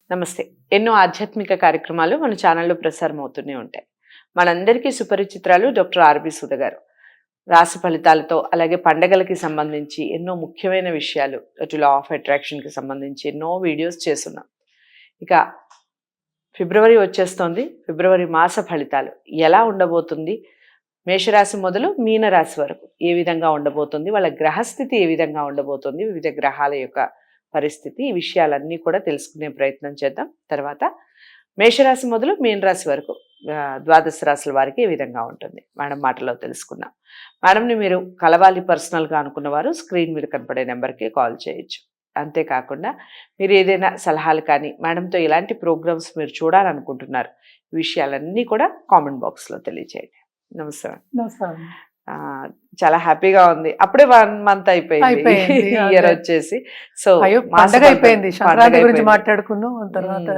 నమస్తే. ఎన్నో ఆధ్యాత్మిక కార్యక్రమాలు మన ఛానల్‌లో ప్రసారం అవుతూనే ఉంటాయి. మనందరికీ సుపరిచితురాలు డాక్టర్ ఆర్‌బి సుధ గారు. రాశి ఫలితాలతో, అలాగే పండగలకి సంబంధించి ఎన్నో ముఖ్యమైన విషయాలు, అటు లా ఆఫ్ అట్రాక్షన్‌కి సంబంధించి ఎన్నో వీడియోస్ చేసున్నాం. ఇక ఫిబ్రవరి వచ్చేస్తోంది. ఫిబ్రవరి మాస ఫలితాలు ఎలా ఉండబోతుంది? మేషరాశి మొదలు మీనరాశి వరకు ఏ విధంగా ఉండబోతుంది? వాళ్ళ గ్రహస్థితి ఏ విధంగా ఉండబోతుంది? వివిధ గ్రహాల యొక్క పరిస్థితి, ఈ విషయాలన్నీ కూడా తెలుసుకునే ప్రయత్నం చేద్దాం. తర్వాత మేషరాశి మొదలు మీనరాశి వరకు ద్వాదశ రాశుల వారికి ఏ విధంగా ఉంటుంది మేడం మాటలో తెలుసుకుందాం. మేడంని మీరు కలవాలి పర్సనల్గా అనుకున్న వారు స్క్రీన్ మీద కనపడే నెంబర్కి కాల్ చేయొచ్చు. అంతేకాకుండా మీరు ఏదైనా సలహాలు కానీ, మేడంతో ఎలాంటి ప్రోగ్రామ్స్ మీరు చూడాలనుకుంటున్నారు, ఈ విషయాలన్నీ కూడా కామెంట్ బాక్స్లో తెలియచేయండి. నమస్కారం. నమస్కారం. చాలా హ్యాపీగా ఉంది. అప్పుడే 1 మంత్ అయిపోయింది ఇయర్ వచ్చేసి. సో పండగ అయిపోయింది. సంక్రాంతి గురించి మాట్లాడుకున్నాం. తర్వాత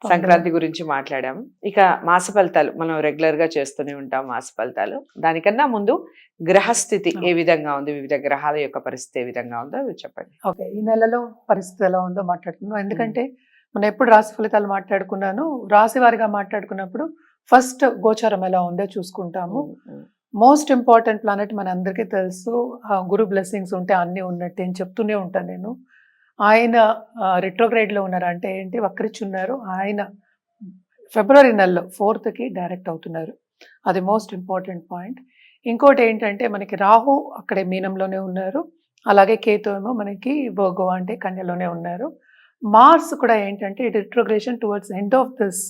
సంక్రాంతి గురించి మాట్లాడాము. ఇక మాస ఫలితాలు మనం రెగ్యులర్ గా చేస్తూనే ఉంటాం. మాస ఫలితాలు దానికన్నా ముందు గ్రహస్థితి ఏ విధంగా ఉంది, వివిధ గ్రహాల యొక్క పరిస్థితి ఏ విధంగా ఉందో అవి చెప్పండి. ఓకే, ఈ నెలలో పరిస్థితి ఎలా ఉందో మాట్లాడుకున్నాం. ఎందుకంటే మనం ఎప్పుడు రాశి ఫలితాలు మాట్లాడుకున్నాను, రాశి వారిగా మాట్లాడుకున్నప్పుడు ఫస్ట్ గోచారం ఎలా ఉందో చూసుకుంటాము. మోస్ట్ ఇంపార్టెంట్ ప్లానెట్ మన అందరికీ తెలుసు. గురు బ్లెస్సింగ్స్ ఉంటే అన్నీ ఉన్నట్టు అని చెప్తూనే ఉంటాను నేను. ఆయన రిట్రోగ్రేడ్లో ఉన్నారు, అంటే ఏంటి, వక్రిచున్నారు. ఆయన ఫిబ్రవరి నెలలో 4th డైరెక్ట్ అవుతున్నారు. అది మోస్ట్ ఇంపార్టెంట్ పాయింట్. ఇంకోటి ఏంటంటే మనకి రాహు అక్కడే మీనంలోనే ఉన్నారు, అలాగే కేతు ఏమో మనకి వర్గో అంటే కన్యలోనే ఉన్నారు. మార్స్ కూడా ఏంటంటే retrogression towards end of this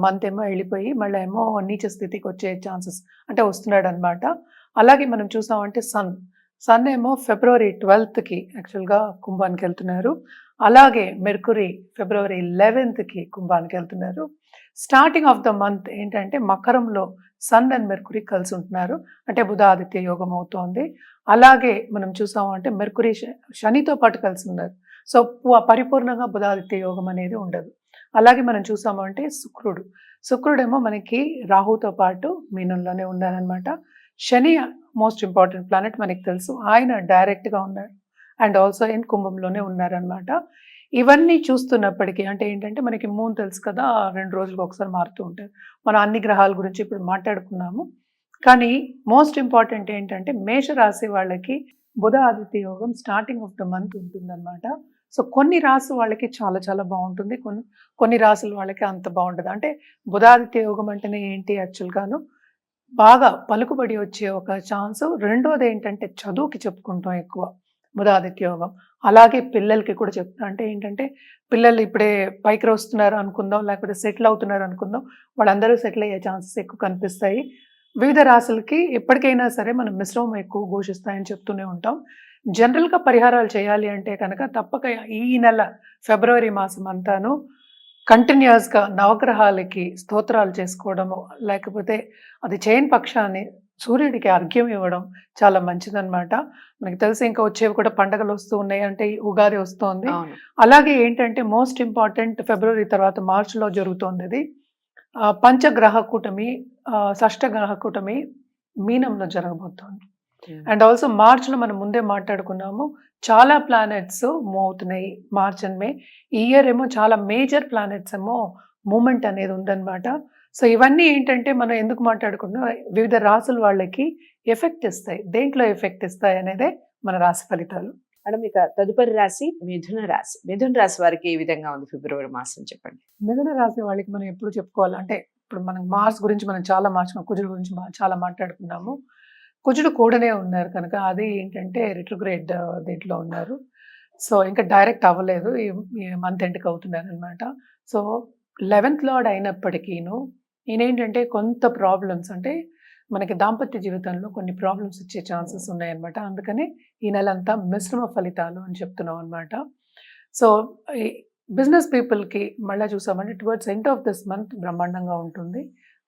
month ఏమో వెళ్ళిపోయి మళ్ళీ ఏమో నీచ స్థితికి వచ్చే ఛాన్సెస్ అంటే వస్తున్నాడు అనమాట. అలాగే మనం చూసామంటే సన్ ఏమో ఫిబ్రవరి 12th యాక్చువల్గా కుంభానికి వెళ్తున్నారు. అలాగే మెర్కురీ ఫిబ్రవరి 11th కుంభానికి వెళ్తున్నారు. స్టార్టింగ్ ఆఫ్ ద మంత్ ఏంటంటే మకరంలో సన్ అండ్ మెర్కురీ కలిసి ఉంటున్నారు, అంటే బుధ ఆదిత్య యోగం అవుతోంది. అలాగే మనం చూసామంటే మెర్కురీ శనితో పాటు కలిసి ఉన్నారు. సో పరిపూర్ణంగా బుధాదిత్య యోగం అనేది ఉండదు. అలాగే మనం చూసామంటే శుక్రుడేమో మనకి రాహుతో పాటు మీనంలోనే ఉన్నారనమాట. శని మోస్ట్ ఇంపార్టెంట్ ప్లానెట్ మనకి తెలుసు, ఆయన డైరెక్ట్గా ఉన్నారు అండ్ ఆల్సో ఇన్ కుంభంలోనే ఉన్నారనమాట. ఇవన్నీ చూస్తున్నప్పటికీ అంటే ఏంటంటే మనకి మూన్ తెలుసు కదా, 2 రోజులకు ఒకసారి మారుతూ ఉంటారు. మనం అన్ని గ్రహాల గురించి ఇప్పుడు మాట్లాడుకున్నాము. కానీ మోస్ట్ ఇంపార్టెంట్ ఏంటంటే మేషరాశి వాళ్ళకి బుధ ఆదిత్య యోగం స్టార్టింగ్ ఆఫ్ ద మంత్ ఉంటుందన్నమాట. సో కొన్ని రాశి వాళ్ళకి చాలా చాలా బాగుంటుంది, కొన్ని రాశుల వాళ్ళకి అంత బాగుంటుంది. అంటే బుధాదిత్య యోగం అంటేనే ఏంటి, యాక్చువల్గాను బాగా పలుకుబడి వచ్చే ఒక ఛాన్స్. రెండోది ఏంటంటే చదువుకి చెప్పుకుంటాం ఎక్కువ బుధాదిత్య యోగం. అలాగే పిల్లలకి కూడా చెప్తాం. అంటే ఏంటంటే పిల్లలు ఇప్పుడే పైకి వస్తున్నారు అనుకుందాం, లేకపోతే సెటిల్ అవుతున్నారు అనుకుందాం, వాళ్ళందరూ సెటిల్ అయ్యే ఛాన్సెస్ ఎక్కువ కనిపిస్తాయి. వివిధ రాశులకి ఎప్పటికైనా సరే మనం మిశ్రమం ఎక్కువ ఘోషిస్తాయని చెప్తూనే ఉంటాం. జనరల్గా పరిహారాలు చేయాలి అంటే కనుక తప్పక ఈ నెల ఫిబ్రవరి మాసం అంతాను కంటిన్యూస్గా నవగ్రహాలకి స్తోత్రాలు చేసుకోవడము, లేకపోతే అది చేయని పక్షాన్ని సూర్యుడికి అర్ఘ్యం ఇవ్వడం చాలా మంచిదన్నమాట. మనకి తెలిసి ఇంకా వచ్చేవి కూడా పండుగలు వస్తూ ఉన్నాయి, అంటే ఉగాది వస్తోంది. అలాగే ఏంటంటే మోస్ట్ ఇంపార్టెంట్ ఫిబ్రవరి తర్వాత మార్చిలో జరుగుతోంది అది పంచగ్రహ కూటమి, షష్టగ్రహ కూటమి మీనంలో జరగబోతోంది. అండ్ ఆల్సో మార్చ్లో మనం ముందే మాట్లాడుకున్నాము, చాలా ప్లానెట్స్ మూవ్ అవుతున్నాయి మార్చ్ అండ్ మే. ఈ ఇయర్ ఏమో చాలా మేజర్ ప్లానెట్స్ ఏమో మూమెంట్ అనేది ఉందన్నమాట. సో ఇవన్నీ ఏంటంటే మనం ఎందుకు మాట్లాడుకుంటున్నాం, వివిధ రాసుల వాళ్ళకి ఎఫెక్ట్ ఇస్తాయి. దేంట్లో ఎఫెక్ట్ ఇస్తాయి అనేదే మన రాశి ఫలితాలు. మేడం, ఇక తదుపరి రాశి మిథున రాశి. మిథున రాశి వారికి ఏ విధంగా ఉంది ఫిబ్రవరి మాసం చెప్పండి. మిథున రాశి వాళ్ళకి మనం ఎప్పుడు చెప్పుకోవాలి అంటే, ఇప్పుడు మనం మార్స్ గురించి మనం చాలా కుజుడు గురించి చాలా మాట్లాడుకున్నాము. కుజుడు కూడానే ఉన్నారు కనుక అది ఏంటంటే రిట్రోగ్రేడ్ దీంట్లో ఉన్నారు. సో ఇంకా డైరెక్ట్ అవ్వలేదు, ఈ మంత్ ఎండ్కి అవుతున్నారు అనమాట. సో 11th లార్డ్ అయినప్పటికీను ఈయన ఏంటంటే కొంత ప్రాబ్లమ్స్, అంటే మనకి దాంపత్య జీవితంలో కొన్ని ప్రాబ్లమ్స్ వచ్చే ఛాన్సెస్ ఉన్నాయన్నమాట. అందుకని ఈ నెల అంతా మిశ్రమ ఫలితాలు అని చెప్తున్నాం అనమాట. సో ఈ బిజినెస్ పీపుల్కి మళ్ళీ చూసామంటే towards end of this month బ్రహ్మాండంగా ఉంటుంది.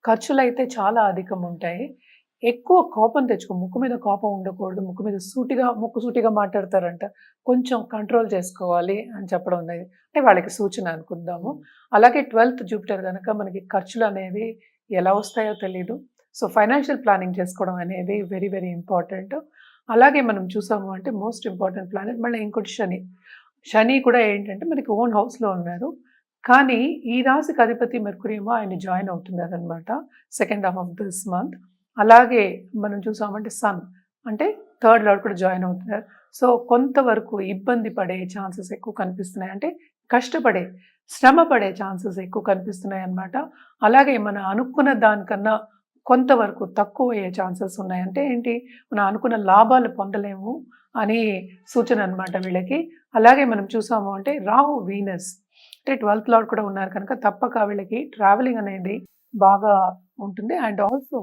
ఖర్చులు అయితే చాలా అధికం ఉంటాయి. ఎక్కువ కోపం తెచ్చుకో, ముక్కు మీద కోపం ఉండకూడదు, ముక్కు మీద ముక్కు సూటిగా మాట్లాడతారంట, కొంచెం కంట్రోల్ చేసుకోవాలి అని చెప్పడం ఉన్నది, అంటే వాళ్ళకి సూచన అనుకుందాము. అలాగే 12th జూపిటర్ కనుక మనకి ఖర్చులు అనేది ఎలా వస్తాయో తెలీదు. సో ఫైనాన్షియల్ ప్లానింగ్ చేసుకోవడం అనేది వెరీ వెరీ ఇంపార్టెంట్. అలాగే మనం చూసాము అంటే మోస్ట్ ఇంపార్టెంట్ ప్లానెట్ మళ్ళీ ఇంకోటి శని కూడా ఏంటంటే మనకి ఓన్ హౌస్లో ఉన్నారు. కానీ ఈ రాశికి అధిపతి మెర్కురీ ఏమో ఆయన జాయిన్ అవుతున్నారనమాట second half of this month. అలాగే మనం చూసామంటే సన్ అంటే థర్డ్ లార్డ్ కూడా జాయిన్ అవుతున్నారు. సో కొంతవరకు ఇబ్బంది పడే ఛాన్సెస్ ఎక్కువ కనిపిస్తున్నాయి. అంటే కష్టపడే, శ్రమ పడే ఛాన్సెస్ ఎక్కువ కనిపిస్తున్నాయి అన్నమాట. అలాగే మనం అనుకున్న దానికన్నా కొంతవరకు తక్కువ అయ్యే ఛాన్సెస్ ఉన్నాయి. అంటే ఏంటి, మనం అనుకున్న లాభాలు పొందలేము అని సూచన అన్నమాట వీళ్ళకి. అలాగే మనం చూసాము అంటే రాహు వీనస్ అంటే 12th లార్డ్ కూడా ఉన్నారు కనుక తప్పక వీళ్ళకి ట్రావెలింగ్ అనేది బాగా ఉంటుంది. అండ్ ఆల్సో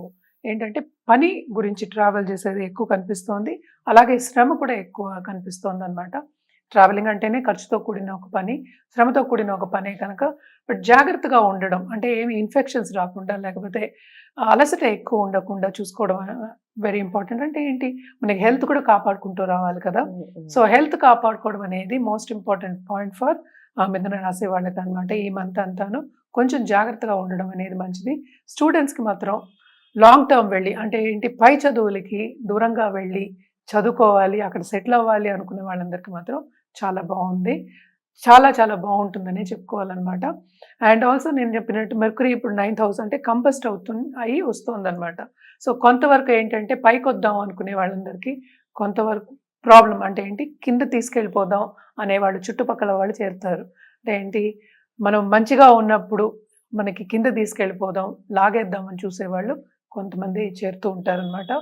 ఏంటంటే పని గురించి ట్రావెల్ చేసేది ఎక్కువ కనిపిస్తోంది. అలాగే శ్రమ కూడా ఎక్కువ కనిపిస్తోంది అనమాట. ట్రావెలింగ్ అంటేనే ఖర్చుతో కూడిన ఒక పని, శ్రమతో కూడిన ఒక పనే కనుక బట్ జాగ్రత్తగా ఉండడం అంటే ఏమి ఇన్ఫెక్షన్స్ రాకుండా లేకపోతే అలసట ఎక్కువ ఉండకుండా చూసుకోవడం వెరీ ఇంపార్టెంట్. అంటే ఏంటి, మనకి హెల్త్ కూడా కాపాడుకుంటూ రావాలి కదా. సో హెల్త్ కాపాడుకోవడం అనేది మోస్ట్ ఇంపార్టెంట్ పాయింట్ ఫర్ మిథున రాశి వాళ్ళకి అనమాట. ఈ మంత్ అంతాను కొంచెం జాగ్రత్తగా ఉండడం అనేది మంచిది. స్టూడెంట్స్కి మాత్రం లాంగ్ టర్మ్ వెళ్ళి అంటే ఏంటి, పై చదువులకి దూరంగా వెళ్ళి చదువుకోవాలి, అక్కడ సెటిల్ అవ్వాలి అనుకునే వాళ్ళందరికీ మాత్రం చాలా బాగుంది. చాలా చాలా బాగుంటుందనే చెప్పుకోవాలన్నమాట. అండ్ ఆల్సో నేను చెప్పినట్టు మెర్కురీ ఇప్పుడు 9th హౌస్ అంటే కంబస్ట్ అయ్యి వస్తుందన్నమాట. సో కొంతవరకు ఏంటంటే పైకి వద్దాం అనుకునే వాళ్ళందరికీ కొంతవరకు ప్రాబ్లం అంటే ఏంటి, కింద తీసుకెళ్ళిపోదాం అనేవాళ్ళు చుట్టుపక్కల వాళ్ళు చేరుతారు. అంటే ఏంటి, మనం మంచిగా ఉన్నప్పుడు మనకి కింద తీసుకెళ్ళిపోదాం, లాగేద్దామని చూసేవాళ్ళు కొంతమంది చేరుతూ ఉంటారనమాట.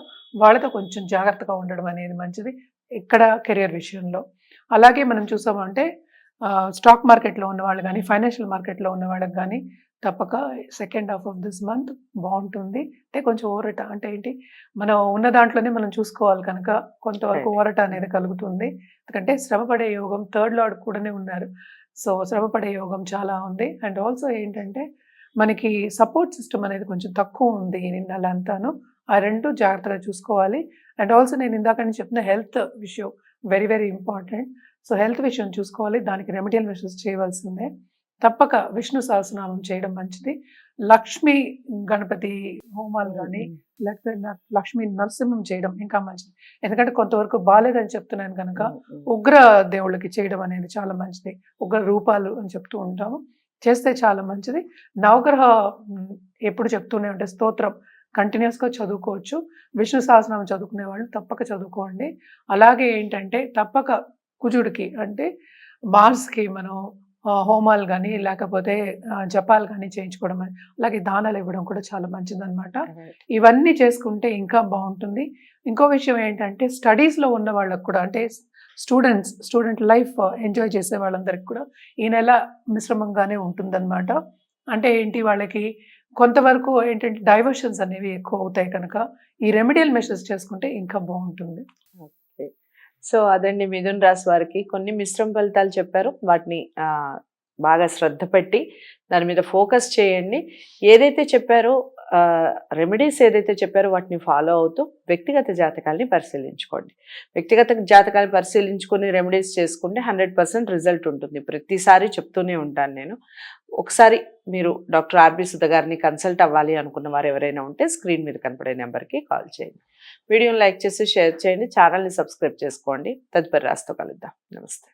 వాళ్ళతో కొంచెం జాగ్రత్తగా ఉండడం అనేది మంచిది ఇక్కడ కెరియర్ విషయంలో. అలాగే మనం చూసామంటే స్టాక్ మార్కెట్లో ఉన్న వాళ్ళు కానీ, ఫైనాన్షియల్ మార్కెట్లో ఉన్న వాళ్ళకి కానీ తప్పక second half of this month బాగుంటుంది. అంటే కొంచెం ఊరట అంటే ఏంటి, మనం ఉన్న దాంట్లోనే మనం చూసుకోవాలి కనుక కొంతవరకు ఊరట అనేది కలుగుతుంది. ఎందుకంటే శ్రమపడే యోగం థర్డ్ లార్డ్ కూడానే ఉన్నారు. సో శ్రమపడే యోగం చాలా ఉంది. అండ్ ఆల్సో ఏంటంటే మనకి సపోర్ట్ సిస్టమ్ అనేది కొంచెం తక్కువ ఉంది ఈ నెల అంతాను. ఆ రెండు జాగ్రత్తగా చూసుకోవాలి. అండ్ ఆల్సో నేను ఇందాక నుంచి చెప్పిన హెల్త్ విషయం very very important. So health విషయం చూసుకోవాలి, దానికి రెమెడియల్ మెషర్స్ చేయవలసిందే. తప్పక విష్ణు సహస్రనామం చేయడం మంచిది. లక్ష్మీ గణపతి హోమాలు కానీ లేకపోతే లక్ష్మీ నరసింహం చేయడం ఇంకా మంచిది. ఎందుకంటే కొంతవరకు బాలేదని చెప్తున్నాను కనుక ఉగ్ర దేవుళ్ళకి చేయడం అనేది చాలా మంచిది. ఉగ్ర రూపాలు అని చెప్తూ ఉంటాము, చేస్తే చాలా మంచిది. నవగ్రహ ఎప్పుడు చెప్తూనే ఉంటే స్తోత్రం కంటిన్యూస్గా చదువుకోవచ్చు. విష్ణు సహస్రనామం చదువుకునే వాళ్ళు తప్పక చదువుకోండి. అలాగే ఏంటంటే తప్పక కుజుడికి అంటే మార్స్కి మనం హోమాలు కానీ లేకపోతే జపాలు కానీ చేయించుకోవడం, అలాగే దానాలు ఇవ్వడం కూడా చాలా మంచిదన్నమాట. ఇవన్నీ చేసుకుంటే ఇంకా బాగుంటుంది. ఇంకో విషయం ఏంటంటే స్టడీస్లో ఉన్న వాళ్ళకు కూడా అంటే స్టూడెంట్ లైఫ్ ఎంజాయ్ చేసే వాళ్ళందరికీ కూడా ఈ నెల మిశ్రమంగానే ఉంటుందన్నమాట. అంటే ఏంటి, వాళ్ళకి కొంతవరకు ఏంటంటే డైవర్షన్స్ అనేవి ఎక్కువ అవుతాయి కనుక ఈ రెమెడియల్ మెషర్స్ చేసుకుంటే ఇంకా బాగుంటుంది. సో అదండి, మిథున రాశి వారికి కొన్ని మిశ్రమ ఫలితాలు చెప్పారు. వాటిని బాగా శ్రద్ధ పెట్టి దాని మీద ఫోకస్ చేయండి. ఏదైతే చెప్పారో రెమెడీస్ ఏదైతే చెప్పారో వాటిని ఫాలో అవుతూ వ్యక్తిగత జాతకాలని పరిశీలించుకోండి. వ్యక్తిగత జాతకాలు పరిశీలించుకొని రెమెడీస్ చేసుకుంటే 100% రిజల్ట్ ఉంటుంది. ప్రతిసారి చెప్తూనే ఉంటాను నేను. ఒకసారి మీరు డాక్టర్ ఆర్బి సుధ గారిని కన్సల్ట్ అవ్వాలి అనుకున్న వారు ఎవరైనా ఉంటే స్క్రీన్ మీద కనపడే నెంబర్కి కాల్ చేయండి. వీడియోని లైక్ చేసి షేర్ చేయండి. ఛానల్ని సబ్స్క్రైబ్ చేసుకోండి. తదుపరి రాశితో కలుద్దాం. నమస్తే.